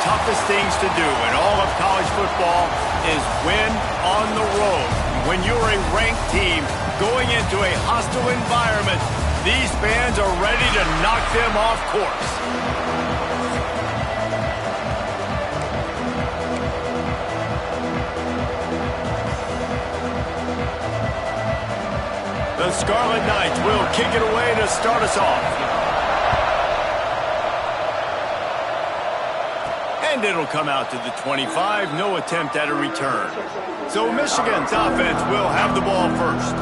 toughest things to do in all of college football is win on the road. When you're a ranked team going into a hostile environment, these fans are ready to knock them off course. The Scarlet Knights will kick it away to start us off. And it'll come out to the 25, no attempt at a return. So Michigan's offense will have the ball first.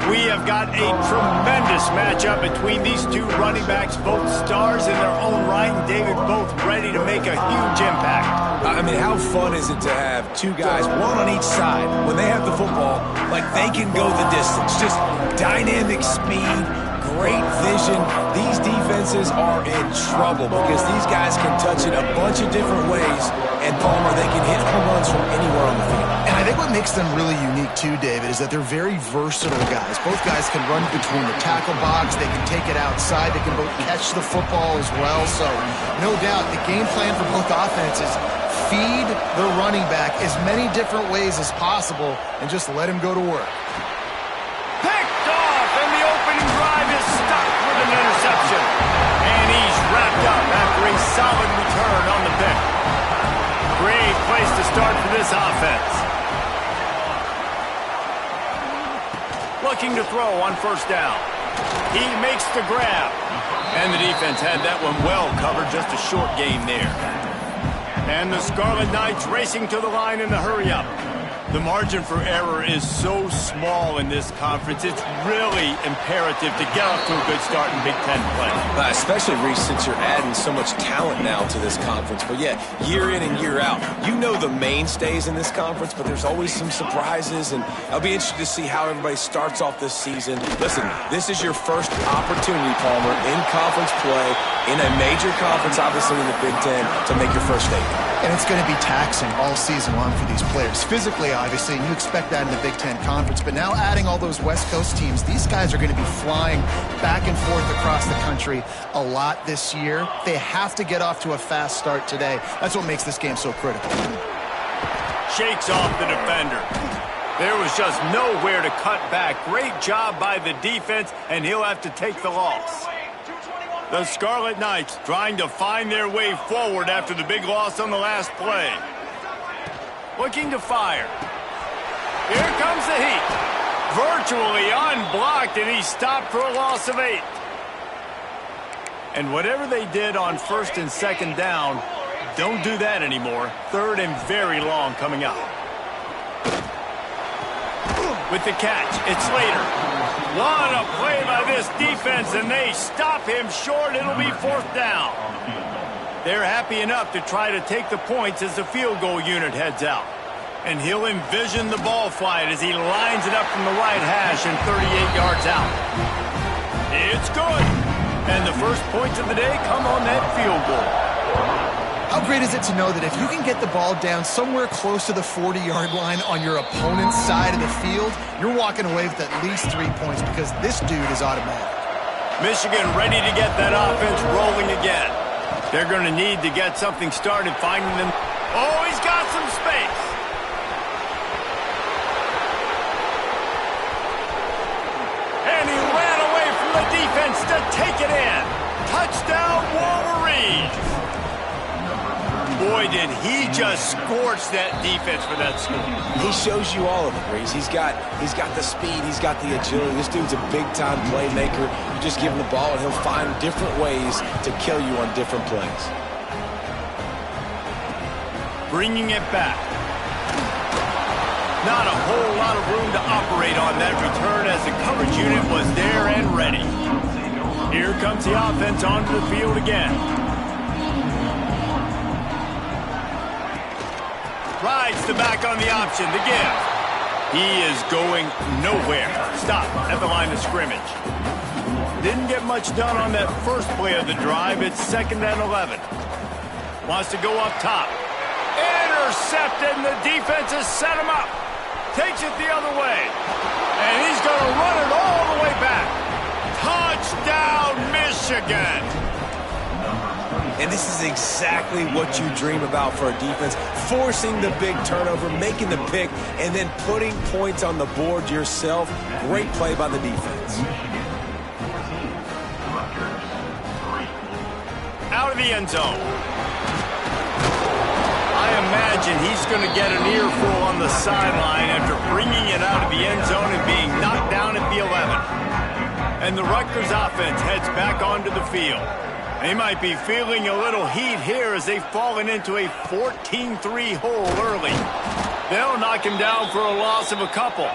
We have got a tremendous matchup between these two running backs, both stars in their own right, and David, both ready to make a huge impact. I mean, how fun is it to have two guys, one on each side, when they have the football, like they can go the distance. Just dynamic speed, great vision. These defenses are in trouble because these guys can touch it a bunch of different ways, and Palmer, they can hit home runs from anywhere on the field. And I think what makes them really unique too, David, is that they're very versatile guys. Both guys can run between the tackle box, they can take it outside, they can both catch the football as well. So no doubt the game plan for both offenses, feed the running back as many different ways as possible and just let him go to work. Picked off, and the opening drive is stuck with an interception. And he's wrapped up after a solid return on the pick. Great place to start for this offense. Looking to throw on first down. He makes the grab. And the defense had that one well covered, just a short gain there. And the Scarlet Knights racing to the line in the hurry-up. The margin for error is so small in this conference, it's really imperative to get off to a good start in Big Ten play. Especially, Reese, since you're adding so much talent now to this conference. But yeah, year in and year out, you know the mainstays in this conference, but there's always some surprises, and I'll be interested to see how everybody starts off this season. Listen, this is your first opportunity, Palmer, in conference play, in a major conference, obviously in the Big Ten, to make your first statement. And it's going to be taxing all season long for these players. Physically, obviously, you expect that in the Big Ten Conference. But now adding all those West Coast teams, these guys are going to be flying back and forth across the country a lot this year. They have to get off to a fast start today. That's what makes this game so critical. Shakes off the defender. There was just nowhere to cut back. Great job by the defense, and he'll have to take the loss. The Scarlet Knights trying to find their way forward after the big loss on the last play. Looking to fire. Here comes the heat. Virtually unblocked, and he's stopped for a loss of 8. And whatever they did on first and second down, don't do that anymore. Third and very long coming up. With the catch, it's Slater. What a play by this defense, and they stop him short. It'll be fourth down. They're happy enough to try to take the points as the field goal unit heads out. And he'll envision the ball flight as he lines it up from the right hash and 38 yards out. It's good. And the first points of the day come on that field goal. How great is it to know that if you can get the ball down somewhere close to the 40-yard line on your opponent's side of the field, you're walking away with at least 3 points because this dude is automatic. Michigan ready to get that offense rolling again. They're going to need to get something started finding them. Oh, he's got some space. And he ran away from the defense to take it in. Touchdown, Wolverines. Boy, did he just scorch that defense for that score. He shows you all of it, Reese. He's got the speed, he's got the agility. This dude's a big-time playmaker. You just give him the ball, and he'll find different ways to kill you on different plays. Bringing it back. Not a whole lot of room to operate on that return as the coverage unit was there and ready. Here comes the offense onto the field again. Rides the back on the option to give. He is going nowhere. Stop at the line of scrimmage. Didn't get much done on that first play of the drive. It's 2nd and 11. Wants to go up top. Intercepted, and the defense has set him up. Takes it the other way. And he's going to run it all the way back. Touchdown, Michigan. And this is exactly what you dream about for a defense, forcing the big turnover, making the pick, and then putting points on the board yourself. Great play by the defense. Out of the end zone. I imagine he's going to get an earful on the sideline after bringing it out of the end zone and being knocked down at the 11. And the Rutgers offense heads back onto the field. They might be feeling a little heat here as they've fallen into a 14-3 hole early. They'll knock him down for a loss of a couple.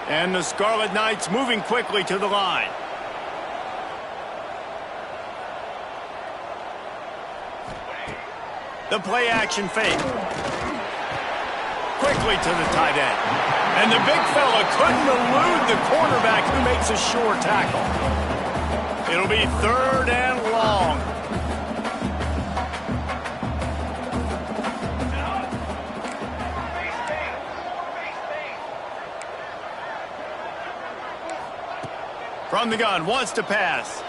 And the Scarlet Knights moving quickly to the line. The play action fake. Quickly to the tight end. And the big fella couldn't elude the cornerback who makes a sure tackle. It'll be 3rd and long. From the gun, wants to pass.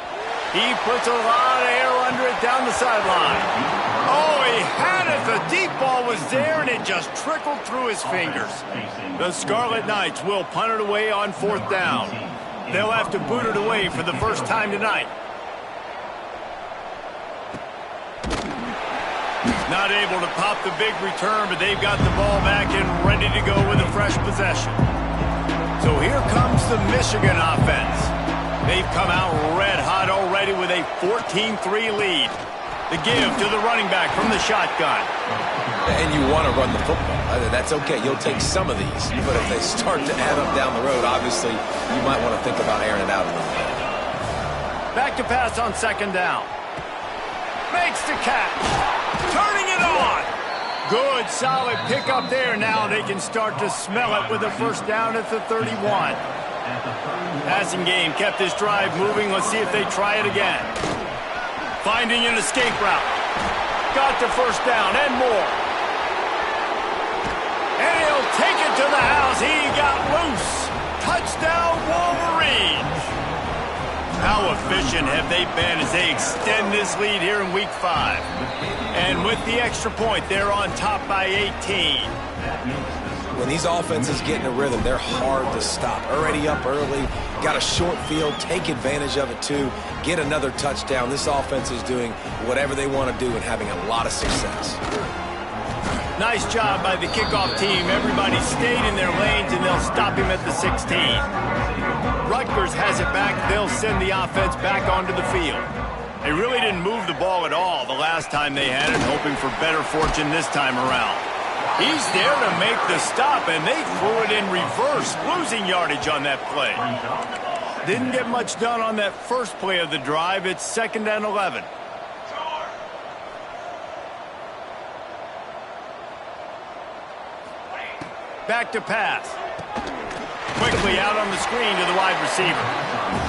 He puts a lot of air under it down the sideline. Oh, he had it. The deep ball was there, and it just trickled through his fingers. The Scarlet Knights will punt it away on 4th down. They'll have to boot it away for the first time tonight. Not able to pop the big return, but they've got the ball back and ready to go with a fresh possession. So here comes the Michigan offense. They've come out red hot already with a 14-3 lead. The give to the running back from the shotgun. And you want to run the football. That's okay. You'll take some of these. But if they start to add up down the road, obviously, you might want to think about airing it out a little bit. Back to pass on 2nd down. Makes the catch. Turning it on. Good, solid pickup there. Now they can start to smell it with a 1st down at the 31. Passing game kept this drive moving. Let's see if they try it again. Finding an escape route. Got the 1st down and more. And he'll take it to the house. He got loose. Touchdown, Wolverines. How efficient have they been as they extend this lead here in Week 5? And with the extra point, they're on top by 18. When these offenses get in a rhythm, they're hard to stop. Already up early, got a short field, take advantage of it too, get another touchdown. This offense is doing whatever they want to do and having a lot of success. Nice job by the kickoff team. Everybody stayed in their lanes, and they'll stop him at the 16. Rutgers has it back. They'll send the offense back onto the field. They really didn't move the ball at all the last time they had it, hoping for better fortune this time around. He's there to make the stop, and they threw it in reverse, losing yardage on that play. Didn't get much done on that first play of the drive. It's 2nd and 11. Back to pass. Quickly out on the screen to the wide receiver.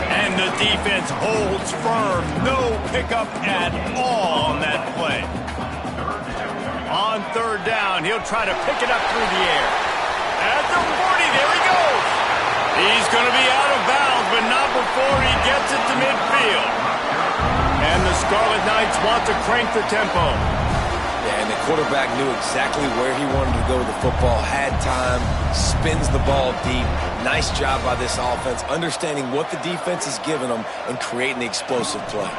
And the defense holds firm. No pickup at all on that play. On 3rd down, he'll try to pick it up through the air. At the 40, there he goes. He's going to be out of bounds, but not before he gets it to midfield. And the Scarlet Knights want to crank the tempo. Yeah, and the quarterback knew exactly where he wanted to go with the football, had time, spins the ball deep. Nice job by this offense, understanding what the defense is giving them and creating the explosive play.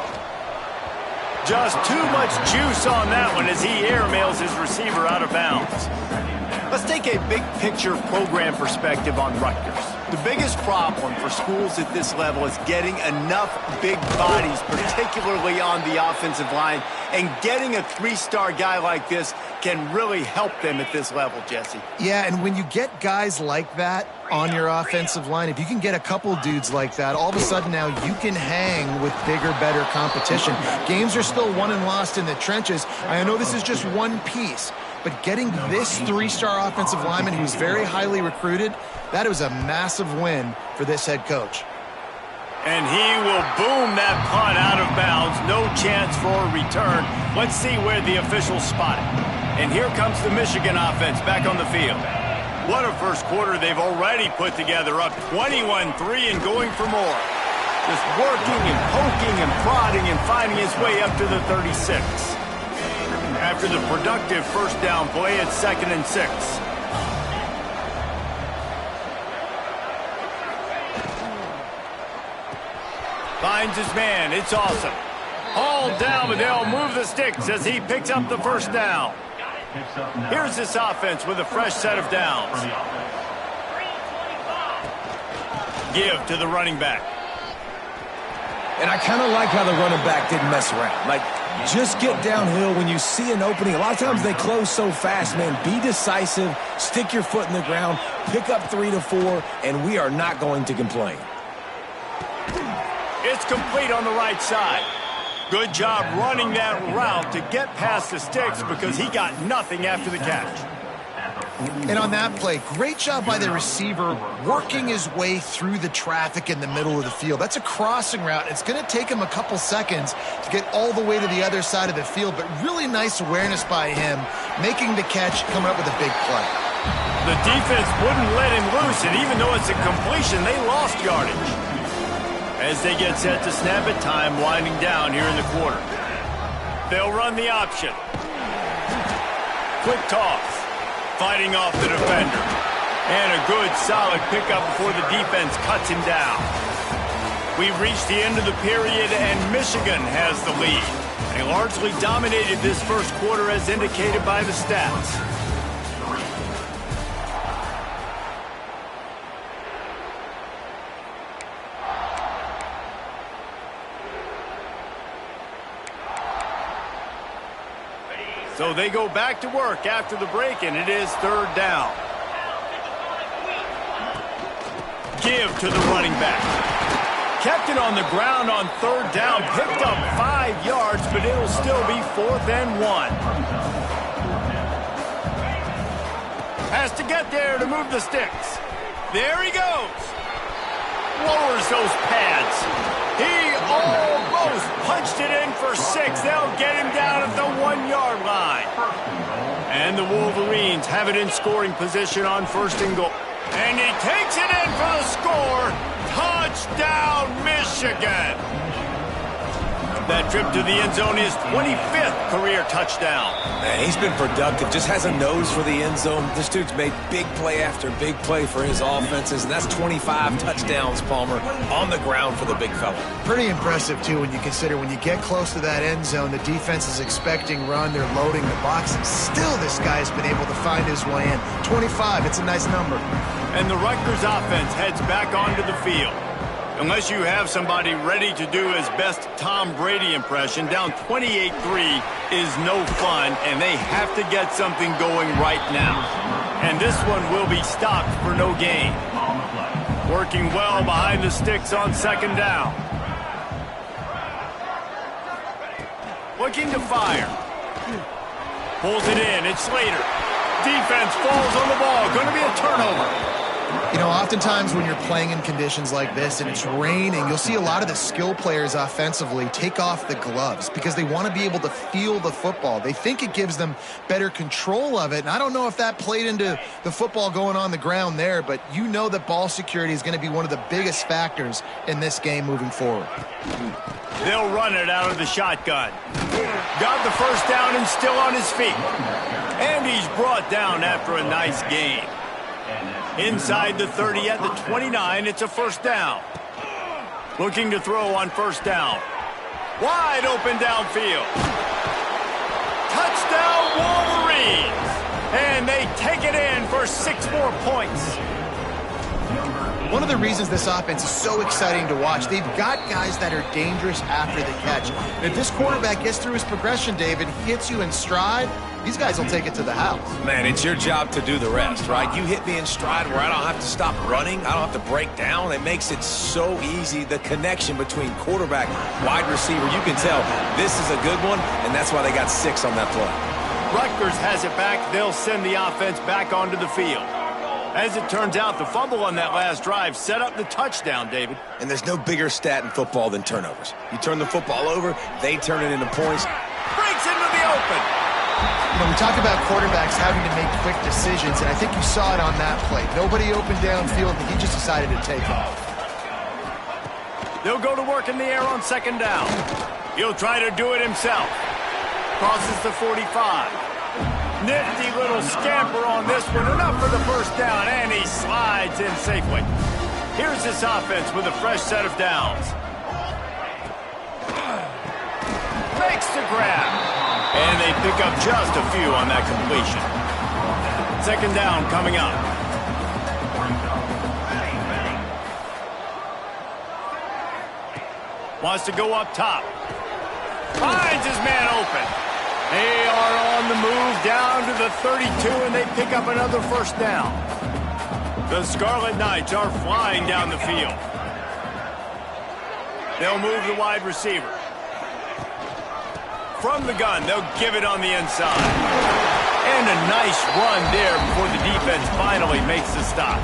Just too much juice on that one as he airmails his receiver out of bounds. Let's take a big picture program perspective on Rutgers. The biggest problem for schools at this level is getting enough big bodies, particularly on the offensive line, and getting a 3-star guy like this can really help them at this level, Jesse. Yeah, and when you get guys like that on your offensive line, if you can get a couple dudes like that, all of a sudden now you can hang with bigger, better competition. Games are still won and lost in the trenches. I know this is just one piece, but getting this 3-star offensive lineman who's very highly recruited, that was a massive win for this head coach. And he will boom that punt out of bounds. No chance for a return. Let's see where the officials spot it. And here comes the Michigan offense back on the field. What a first quarter they've already put together, up 21-3 and going for more. Just working and poking and prodding and finding his way up to the 36. After the productive first down play, it's 2nd and 6. Finds his man. It's awesome. Hauled down, but they'll move the sticks as he picks up the first down. Here's this offense with a fresh set of downs. Give to the running back. And I kind of like how the running back didn't mess around. Like, just get downhill when you see an opening. A lot of times they close so fast, man. Be decisive, stick your foot in the ground, pick up 3 to 4, and we are not going to complain. It's complete on the right side. Good job running that route to get past the sticks because he got nothing after the catch. And on that play, great job by the receiver working his way through the traffic in the middle of the field. That's a crossing route. It's going to take him a couple seconds to get all the way to the other side of the field, but really nice awareness by him, making the catch, coming up with a big play. The defense wouldn't let him loose, and even though it's a completion, they lost yardage. As they get set to snap it, time winding down here in the quarter. They'll run the option. Quick toss. Fighting off the defender. And a good, solid pickup before the defense cuts him down. We've reached the end of the period, and Michigan has the lead. They largely dominated this first quarter as indicated by the stats. So they go back to work after the break, and it is 3rd down. Give to the running back. Kept it on the ground on 3rd down, picked up 5 yards, but it'll still be 4th and 1. Has to get there to move the sticks. There he goes. Lowers those pads. He almost punched it in for 6. They'll get him down at the 1-yard line. And the Wolverines have it in scoring position on 1st and goal. And he takes it in for the score. Touchdown, Michigan. That trip to the end zone is 25th career touchdown. Man, he's been productive, just has a nose for the end zone. This dude's made big play after big play for his offenses, and that's 25 touchdowns, Palmer, on the ground for the big fella. Pretty impressive, too, when you consider when you get close to that end zone, the defense is expecting run, they're loading the box, and still this guy's been able to find his way in. 25, it's a nice number. And the Rutgers offense heads back onto the field. Unless you have somebody ready to do his best Tom Brady impression, down 28-3 is no fun, and they have to get something going right now. And this one will be stopped for no gain. Working well behind the sticks on 2nd down. Looking to fire. Pulls it in. It's Slater. Defense falls on the ball. Going to be a turnover. You know, oftentimes when you're playing in conditions like this and it's raining, you'll see a lot of the skill players offensively take off the gloves because they want to be able to feel the football. They think it gives them better control of it. And I don't know if that played into the football going on the ground there, but you know that ball security is going to be one of the biggest factors in this game moving forward. They'll run it out of the shotgun. Got the first down and still on his feet. And he's brought down after a nice gain. Inside the 30 at the 29, it's a 1st down. Looking to throw on 1st down. Wide open downfield. Touchdown Wolverines! And they take it in for 6 more points. One of the reasons this offense is so exciting to watch, they've got guys that are dangerous after the catch. And if this quarterback gets through his progression, David, hits you in stride, these guys will take it to the house. Man, it's your job to do the rest, right? You hit me in stride where I don't have to stop running. I don't have to break down. It makes it so easy. The connection between quarterback, wide receiver, you can tell this is a good one, and that's why they got 6 on that play. Rutgers has it back. They'll send the offense back onto the field. As it turns out, the fumble on that last drive set up the touchdown, David. And there's no bigger stat in football than turnovers. You turn the football over, they turn it into points. Breaks into the open. You know, we talk about quarterbacks having to make quick decisions, and I think you saw it on that play. Nobody opened downfield, and he just decided to take it. They'll go to work in the air on second down. He'll try to do it himself. Crosses the 45. Nifty little scamper on this one. Enough for the first down, and he slides in safely. Here's this offense with a fresh set of downs. Makes the grab. And they pick up just a few on that completion. Second down coming up. Wants to go up top. Finds his man open. They are on the move down to the 32, and they pick up another first down. The Scarlet Knights are flying down the field. They'll move the wide receiver. From the gun, they'll give it on the inside. And a nice run there before the defense finally makes the stop.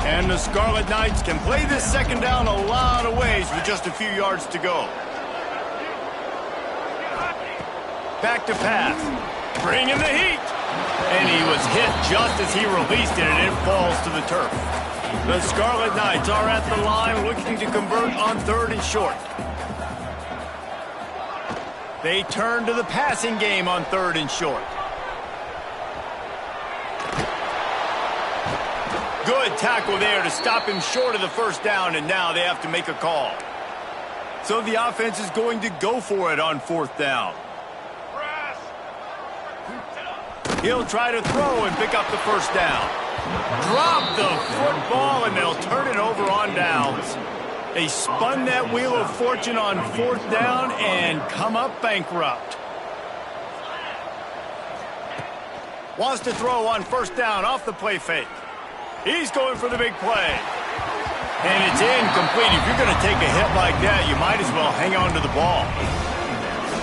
And the Scarlet Knights can play this second down a lot of ways with just a few yards to go. Back to pass. Bringing the heat. And he was hit just as he released it, and it falls to the turf. The Scarlet Knights are at the line looking to convert on third and short. They turn to the passing game on third and short. Good tackle there to stop him short of the first down, and now they have to make a call. So the offense is going to go for it on fourth down. He'll try to throw and pick up the first down. Drop the football, and they'll turn it over on downs. They spun that wheel of fortune on fourth down and come up bankrupt. Wants to throw on first down off the play fake. He's going for the big play. And it's incomplete. If you're going to take a hit like that, you might as well hang on to the ball.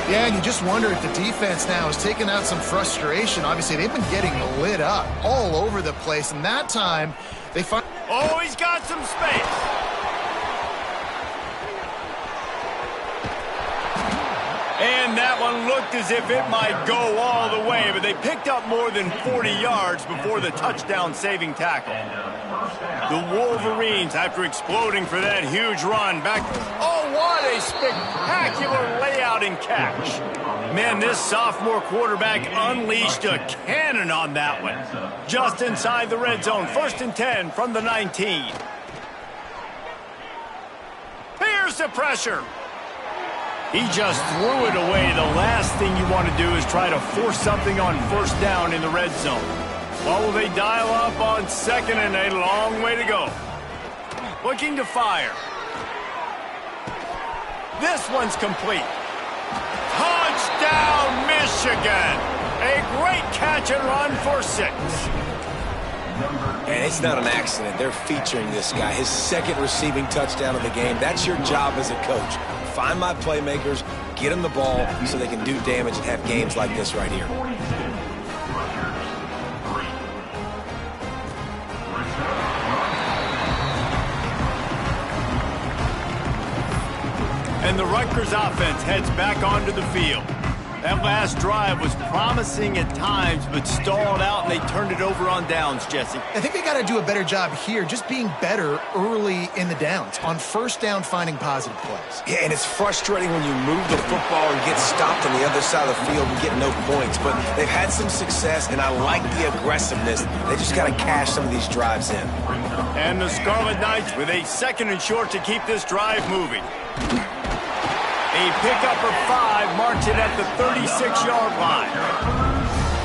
Yeah, and you just wonder if the defense now is taking out some frustration. Obviously, they've been getting lit up all over the place, and that time they find... Oh, he's got some space. And that one looked as if it might go all the way, but they picked up more than 40 yards before the touchdown-saving tackle. The Wolverines, after exploding for that huge run back... Oh, what a spectacular layout and catch. Man, this sophomore quarterback unleashed a cannon on that one. Just inside the red zone, 1st and 10 from the 19. Here's the pressure. He just threw it away. The last thing you want to do is try to force something on first down in the red zone. What will they dial up on second, and a long way to go. Looking to fire. This one's complete. Touchdown, Michigan! A great catch and run for 6. And it's not an accident. They're featuring this guy. His second receiving touchdown of the game. That's your job as a coach. Find my playmakers, get them the ball so they can do damage and have games like this right here. And the Rutgers offense heads back onto the field. That last drive was promising at times, but stalled out, and they turned it over on downs, Jesse. I think they got to do a better job here, just being better early in the downs, on first down finding positive plays. Yeah, and it's frustrating when you move the football and get stopped on the other side of the field and get no points, but they've had some success, and I like the aggressiveness. They just got to cash some of these drives in. And the Scarlet Knights with a 2nd and short to keep this drive moving. A pickup of 5 marks it at the 36-yard line.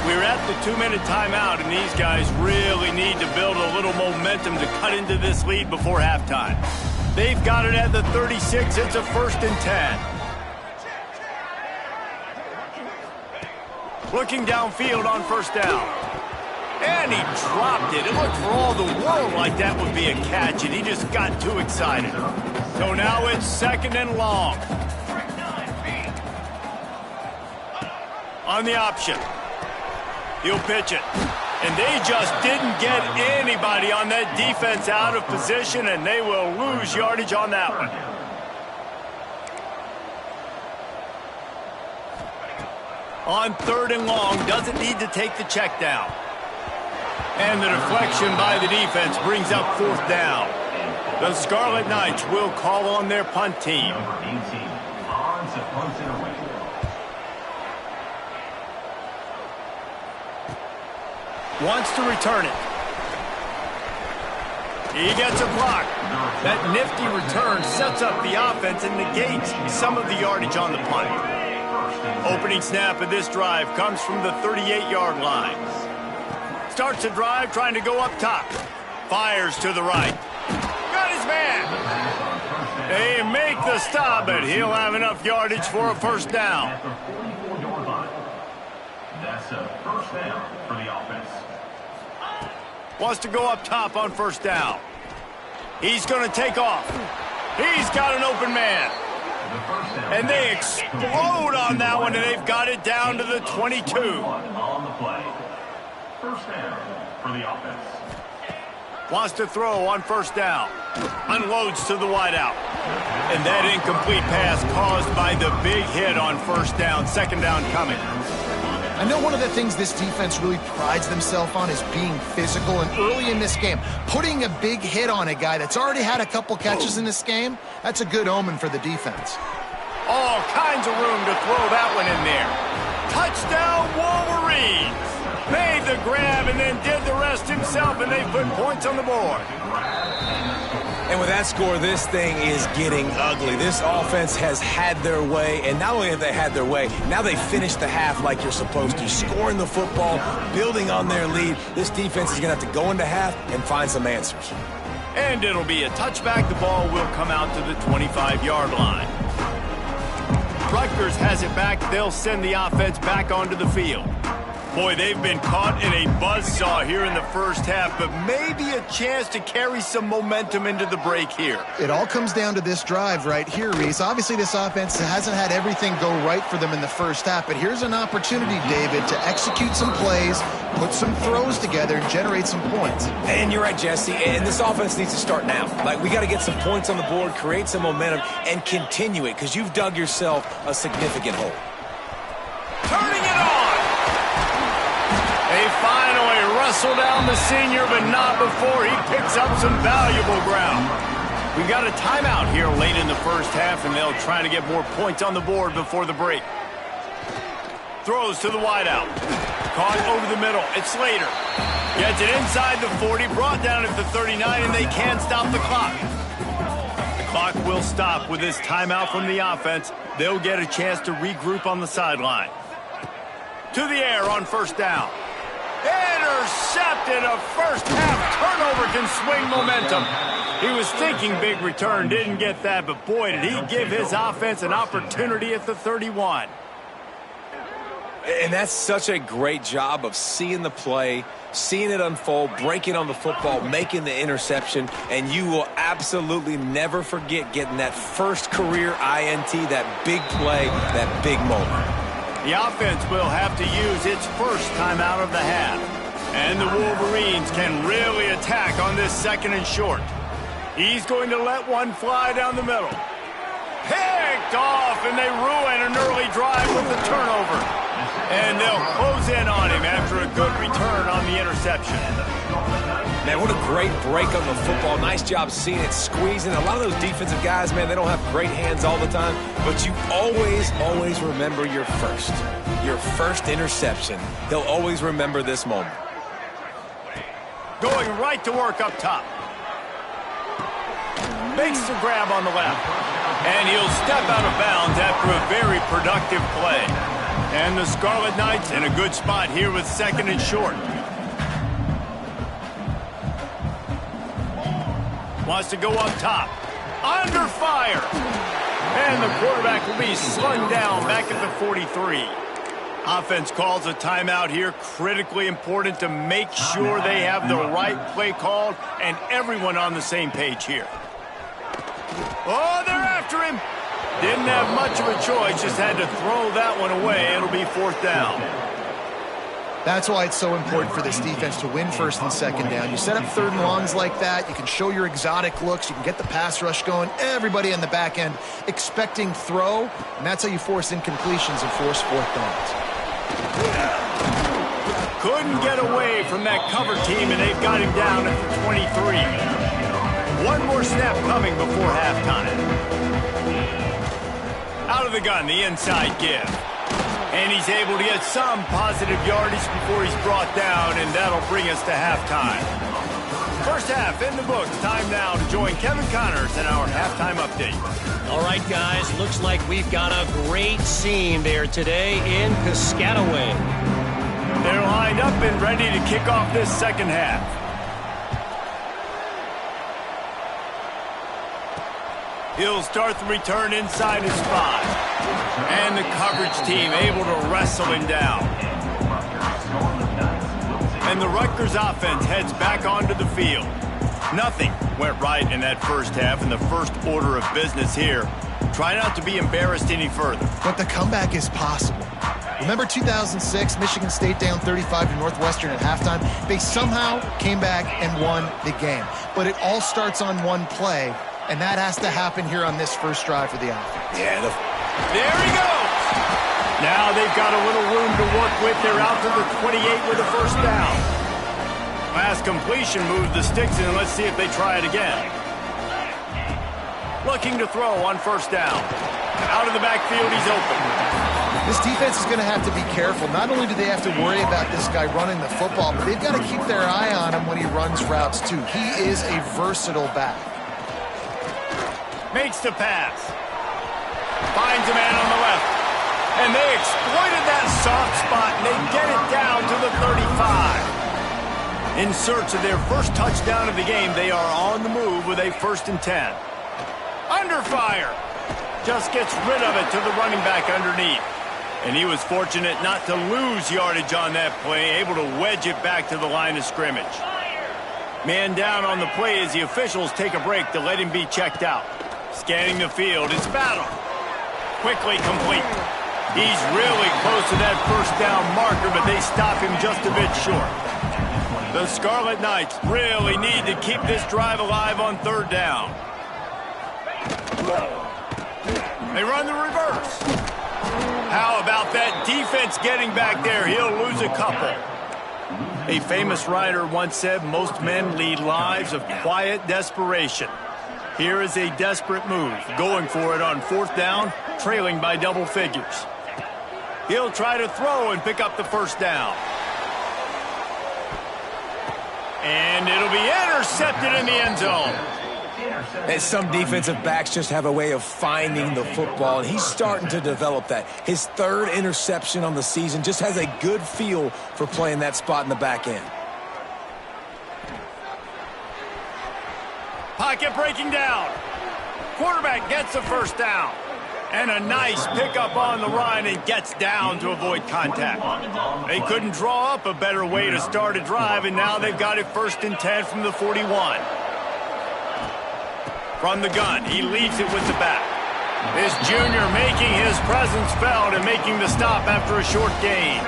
We're at the 2-minute timeout, and these guys really need to build a little momentum to cut into this lead before halftime. They've got it at the 36. It's a 1st and 10. Looking downfield on first down. And he dropped it. It looked for all the world like that would be a catch, and he just got too excited. So now it's 2nd and long. On the option. He'll pitch it. And they just didn't get anybody on that defense out of position, and they will lose yardage on that one. On 3rd and long, doesn't need to take the check down. And the deflection by the defense brings up 4th down. The Scarlet Knights will call on their punt team. Wants to return it. He gets a block. That nifty return sets up the offense and negates some of the yardage on the punt. Opening snap of this drive comes from the 38-yard line. Starts a drive trying to go up top. Fires to the right. Got his man. They make the stop, but he'll have enough yardage for a first down. That's a first down for the offense. Wants to go up top on first down. He's going to take off. He's got an open man. And they explode on that one, and they've got it down to the 22. On the play. First down for the offense. Wants to throw on first down. Unloads to the wideout. And that incomplete pass caused by the big hit on first down. Second down coming. I know one of the things this defense really prides themselves on is being physical, and early in this game, putting a big hit on a guy that's already had a couple catches in this game, that's a good omen for the defense. All kinds of room to throw that one in there. Touchdown, Wolverines! Made the grab and then did the rest himself, and they put points on the board. And with that score, this thing is getting ugly. This offense has had their way, and not only have they had their way, now they finish the half like you're supposed to, scoring the football, building on their lead. This defense is going to have to go into half and find some answers. And it'll be a touchback. The ball will come out to the 25-yard line. Rutgers has it back. They'll send the offense back onto the field. Boy, they've been caught in a buzzsaw here in the first half, but maybe a chance to carry some momentum into the break here. It all comes down to this drive right here, Reese. Obviously, this offense hasn't had everything go right for them in the first half, but here's an opportunity, David, to execute some plays, put some throws together, and generate some points. And you're right, Jesse, and this offense needs to start now. Like, we got to get some points on the board, create some momentum, and continue it, because you've dug yourself a significant hole. Turning it on! They finally wrestle down the senior, but not before he picks up some valuable ground. We got a timeout here late in the first half, and they'll try to get more points on the board before the break. Throws to the wideout. Caught over the middle. It's Slater. Gets it inside the 40, brought down at the 39, and they can't stop the clock. The clock will stop with this timeout from the offense. They'll get a chance to regroup on the sideline. To the air on first down. Intercepted. A first half turnover can swing momentum. He was thinking big return, didn't get that, but boy, did he give his offense an opportunity at the 31. And that's such a great job of seeing the play, seeing it unfold, breaking on the football, making the interception, and you will absolutely never forget getting that first career INT, that big play, that big moment. The offense will have to use its first timeout of the half. And the Wolverines can really attack on this second and short. He's going to let one fly down the middle. Picked off, and they ruin an early drive with the turnover. And they'll close in on him after a good return on the interception. Man, what a great break on the football. Nice job seeing it, squeezing. A lot of those defensive guys, man, they don't have great hands all the time, but you always remember your first interception. He'll always remember this moment. Going right to work up top. Makes the grab on the left. And he'll step out of bounds after a very productive play. And the Scarlet Knights in a good spot here with second and short. Wants to go up top. Under fire. And the quarterback will be slung down back at the 43. Offense calls a timeout here. Critically important to make sure they have the right play called and everyone on the same page here. Oh, they're after him. Didn't have much of a choice. Just had to throw that one away. It'll be fourth down. That's why it's so important for this defense to win first and second down. You set up third and longs like that, you can show your exotic looks, you can get the pass rush going, everybody in the back end expecting throw, and that's how you force incompletions and force fourth downs. Couldn't get away from that cover team, and they've got him down at the 23. One more snap coming before halftime. Out of the gun, the inside give. And he's able to get some positive yardage before he's brought down, and that'll bring us to halftime. First half in the books. Time now to join Kevin Connors in our halftime update. All right, guys, looks like we've got a great scene there today in Piscataway. They're lined up and ready to kick off this second half. He'll start the return inside his 5. And the coverage team able to wrestle him down. And the Rutgers offense heads back onto the field. Nothing went right in that first half, and the first order of business here. Try not to be embarrassed any further. But the comeback is possible. Remember 2006, Michigan State down 35 to Northwestern at halftime? They somehow came back and won the game. But it all starts on one play, and that has to happen here on this first drive for the offense. Yeah, there he goes! Now they've got a little room to work with. They're out to the 28 with a first down. Last completion moved the sticks in. Let's see if they try it again. Looking to throw on first down. Out of the backfield, he's open. This defense is going to have to be careful. Not only do they have to worry about this guy running the football, but they've got to keep their eye on him when he runs routes too. He is a versatile back. Makes the pass. Finds a man on the left. And they exploited that soft spot, and they get it down to the 35. In search of their first touchdown of the game, they are on the move with a 1st and 10. Under fire. Just gets rid of it to the running back underneath. And he was fortunate not to lose yardage on that play, able to wedge it back to the line of scrimmage. Man down on the play as the officials take a break to let him be checked out. Scanning the field, it's Battle. Quickly complete. He's really close to that first down marker, but they stop him just a bit short. The Scarlet Knights really need to keep this drive alive on 3rd down. They run the reverse. How about that defense getting back there? He'll lose a couple. A famous writer once said, most men lead lives of quiet desperation. Here is a desperate move, going for it on 4th down, trailing by double figures. He'll try to throw and pick up the first down. And it'll be intercepted in the end zone. And some defensive backs just have a way of finding the football, and he's starting to develop that. His 3rd interception on the season, just has a good feel for playing that spot in the back end. Pocket breaking down. Quarterback gets a first down. And a nice pickup on the run and gets down to avoid contact. They couldn't draw up a better way to start a drive, and now they've got it 1st and 10 from the 41. From the gun, he leaves it with the back. This junior making his presence felt and making the stop after a short gain.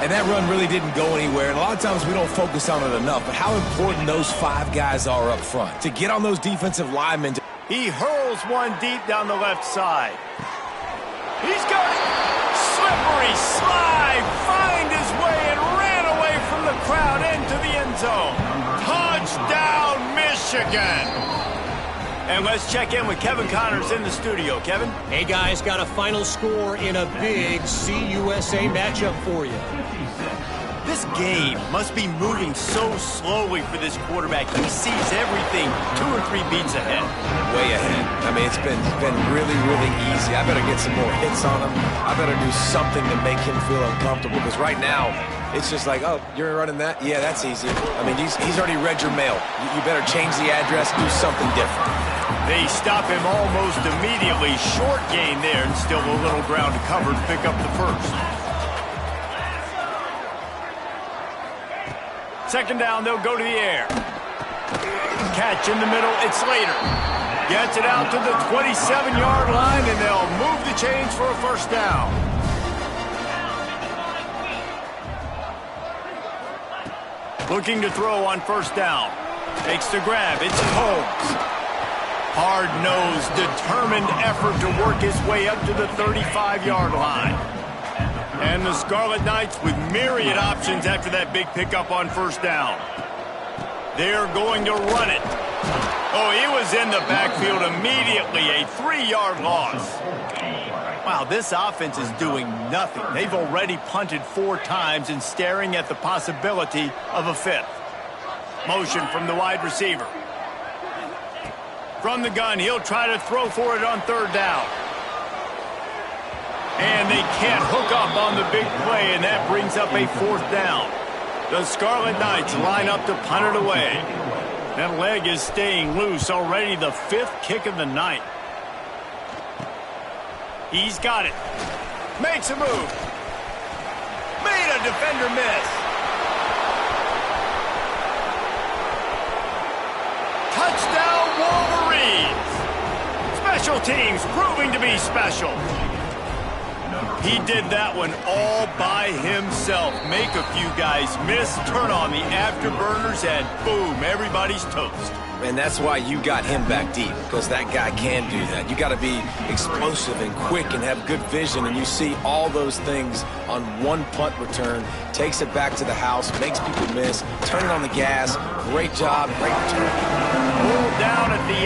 And that run really didn't go anywhere, and a lot of times we don't focus on it enough, but how important those 5 guys are up front. To get on those defensive linemen. He hurls one deep down the left side. He's got it. Slippery slide. Find his way and ran away from the crowd into the end zone. Touchdown, Michigan. And let's check in with Kevin Connors in the studio. Kevin? Hey, guys, got a final score in a big CUSA matchup for you. This game must be moving so slowly for this quarterback. He sees everything 2 or 3 beats ahead. Way ahead. I mean, it's been really, really easy. I better get some more hits on him. I better do something to make him feel uncomfortable, because right now, it's just like, oh, you're running that? Yeah, that's easy. I mean, he's already read your mail. You better change the address, do something different. They stop him almost immediately. Short gain there, and still a little ground to cover to pick up the first. 2nd down, they'll go to the air. Catch in the middle, it's Slater. Gets it out to the 27-yard line, and they'll move the chains for a first down. Looking to throw on 1st down. Takes the grab, it's Holmes. Hard-nosed, determined effort to work his way up to the 35-yard line. And the Scarlet Knights with myriad options after that big pickup on 1st down. They're going to run it. Oh, he was in the backfield immediately, a 3-yard loss. Wow, this offense is doing nothing. They've already punted 4 times and staring at the possibility of a 5th. Motion from the wide receiver. From the gun, he'll try to throw for it on 3rd down. And they can't hook up on the big play, and that brings up a 4th down. The Scarlet Knights line up to punt it away. That leg is staying loose, already the 5th kick of the night. He's got it. Makes a move. Made a defender miss. Touchdown Wolverines. Special teams proving to be special. He did that one all by himself. Make a few guys miss, turn on the afterburners, and boom, everybody's toast. And that's why you got him back deep, because that guy can do that. You got to be explosive and quick and have good vision, and you see all those things on one punt return. Takes it back to the house, makes people miss, turning on the gas. Great job, great return. Pulled down at the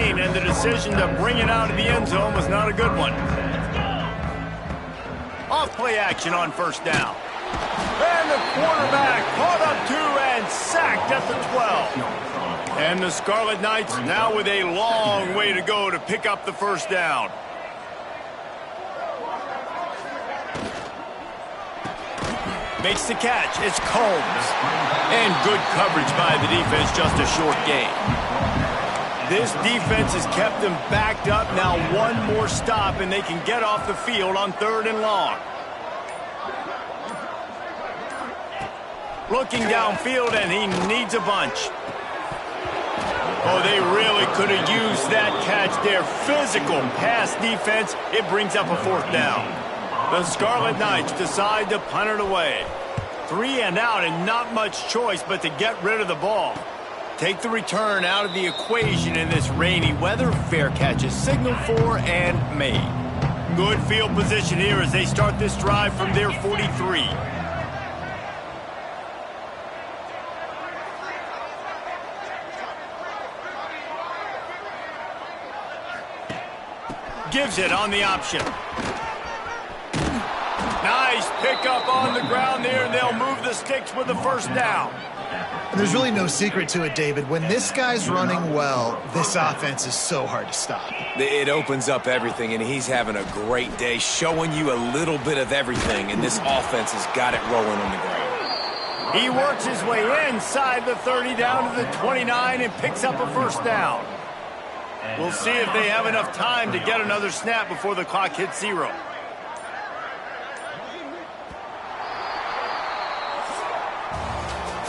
18, and the decision to bring it out of the end zone was not a good one. Off-play action on 1st down. And the quarterback caught up 2 and sacked at the 12. And the Scarlet Knights now with a long way to go to pick up the 1st down. Makes the catch. It's Combs. And good coverage by the defense, just a short gain. This defense has kept them backed up. Now 1 more stop, and they can get off the field on 3rd and long. Looking downfield, and he needs a bunch. Oh, they really could have used that catch there. Physical pass defense. It brings up a 4th down. The Scarlet Knights decide to punt it away. 3 and out, and not much choice but to get rid of the ball. Take the return out of the equation in this rainy weather. Fair catch is signaled for and made. Good field position here as they start this drive from their 43. Gives it on the option. Nice pickup on the ground there, and they'll move the sticks with the 1st down. And there's really no secret to it, David. When this guy's running well, this offense is so hard to stop. It opens up everything, and he's having a great day, showing you a little bit of everything, and this offense has got it rolling on the ground. He works his way inside the 30 down to the 29 and picks up a 1st down. We'll see if they have enough time to get another snap before the clock hits 0.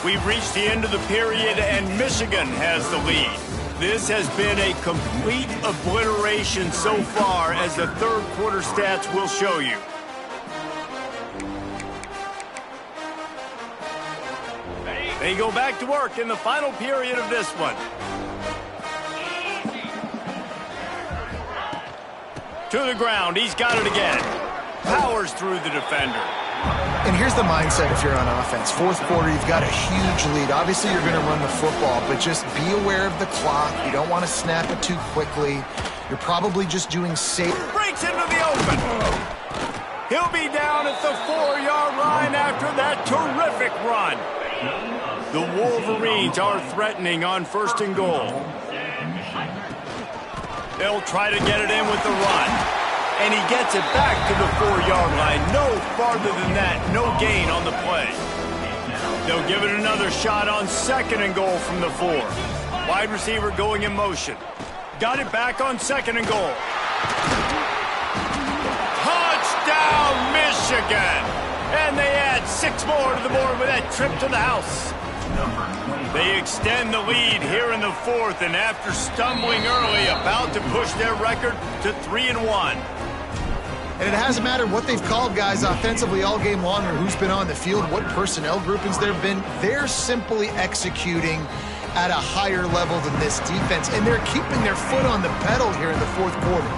We've reached the end of the period, and Michigan has the lead. This has been a complete obliteration so far, as the 3rd quarter stats will show you. They go back to work in the final period of this one. To the ground, he's got it again. Powers through the defender. And here's the mindset if you're on offense. 4th quarter, you've got a huge lead. Obviously, you're going to run the football, but just be aware of the clock. You don't want to snap it too quickly. You're probably just doing safe. Breaks into the open. He'll be down at the 4-yard line after that terrific run. The Wolverines are threatening on 1st and goal. They'll try to get it in with the run. And he gets it back to the 4-yard line. No farther than that. No gain on the play. They'll give it another shot on 2nd and goal from the 4. Wide receiver going in motion. Got it back on 2nd and goal. Touchdown, Michigan! And they add 6 more to the board with that trip to the house. They extend the lead here in the 4th, and after stumbling early, about to push their record to 3-1. And it hasn't mattered what they've called guys offensively all game long or who's been on the field, what personnel groupings there have been. They're simply executing at a higher level than this defense, and they're keeping their foot on the pedal here in the 4th quarter.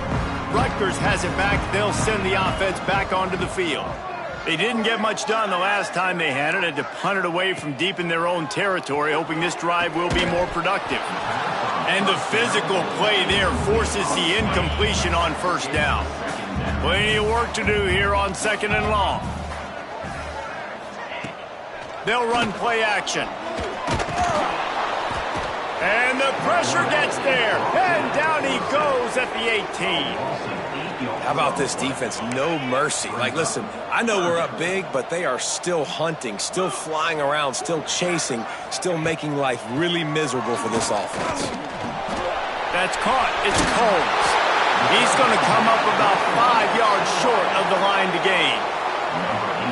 Rutgers has it back. They'll send the offense back onto the field. They didn't get much done the last time they had it. Had to punt it away from deep in their own territory, hoping this drive will be more productive. And the physical play there forces the incompletion on first down. Plenty of work to do here on 2nd and long. They'll run play action. And the pressure gets there. And down he goes at the 18. How about this defense? No mercy. Like, listen, I know we're up big, but they are still hunting, still flying around, still chasing, still making life really miserable for this offense. That's caught. It's Combs. He's going to come up about 5 yards short of the line to gain.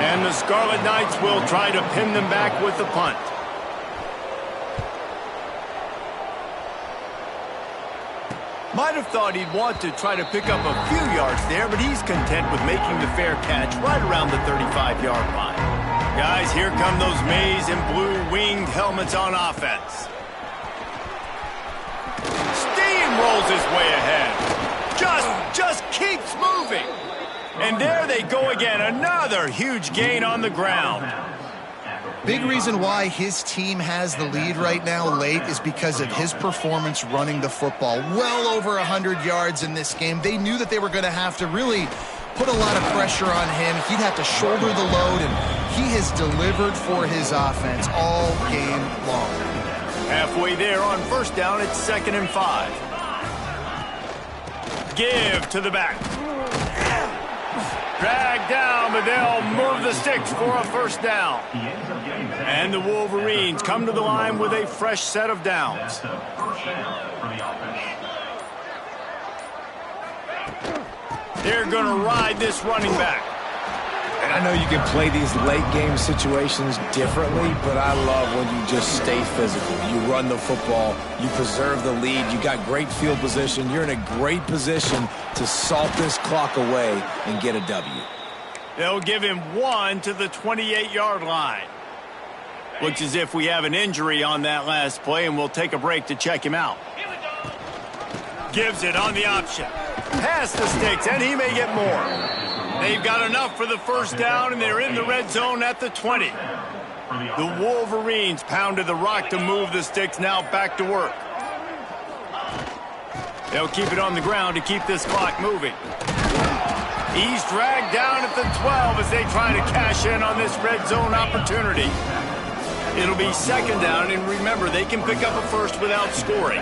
And the Scarlet Knights will try to pin them back with the punt. Might have thought he'd want to try to pick up a few yards there, but he's content with making the fair catch right around the 35-yard line. Guys, here come those maize and blue winged helmets on offense. Steamrolls his way ahead. Just keeps moving. And there they go again. Another huge gain on the ground. Big reason why his team has the lead right now late is because of his performance running the football. Well over 100 yards in this game. They knew that they were going to have to really put a lot of pressure on him. He'd have to shoulder the load, and he has delivered for his offense all game long. Halfway there on first down, it's 2nd and 5. Give to the back. Drag down, but they'll move the sticks for a first down. And the Wolverines come to the line with a fresh set of downs. They're going to ride this running back. And I know you can play these late-game situations differently, but I love when you just stay physical. You run the football, you preserve the lead, you got great field position, you're in a great position to salt this clock away and get a W. They'll give him 1 to the 28-yard line. Looks as if we have an injury on that last play, and we'll take a break to check him out. Gives it on the option. Past the sticks, and he may get more. They've got enough for the first down, and they're in the red zone at the 20. The Wolverines pounded the rock to move the sticks, now back to work. They'll keep it on the ground to keep this clock moving. He's dragged down at the 12 as they try to cash in on this red zone opportunity. It'll be 2nd down, and remember, they can pick up a first without scoring.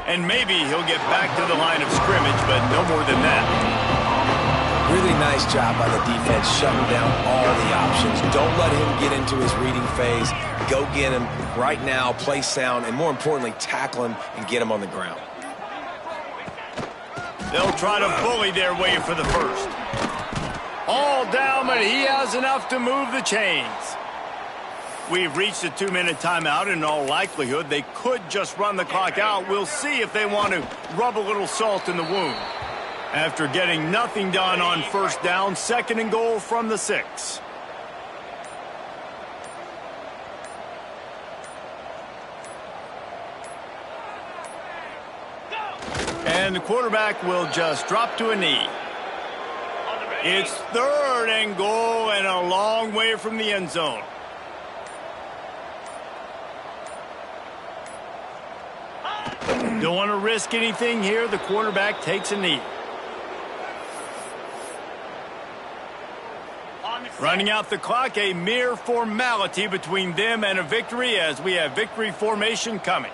And maybe he'll get back to the line of scrimmage, but no more than that. Really nice job by the defense shutting down all the options. Don't let him get into his reading phase. Go get him right now, play sound, and more importantly, tackle him and get him on the ground. They'll try to bully their way for the first. All down, but he has enough to move the chains. We've reached a 2-minute timeout, and in all likelihood, they could just run the clock out. We'll see if they want to rub a little salt in the wound. After getting nothing done on first down, 2nd and goal from the 6. And the quarterback will just drop to a knee. It's 3rd and goal and a long way from the end zone. Don't want to risk anything here. The quarterback takes a knee. Running out the clock, a mere formality between them and a victory as we have victory formation coming.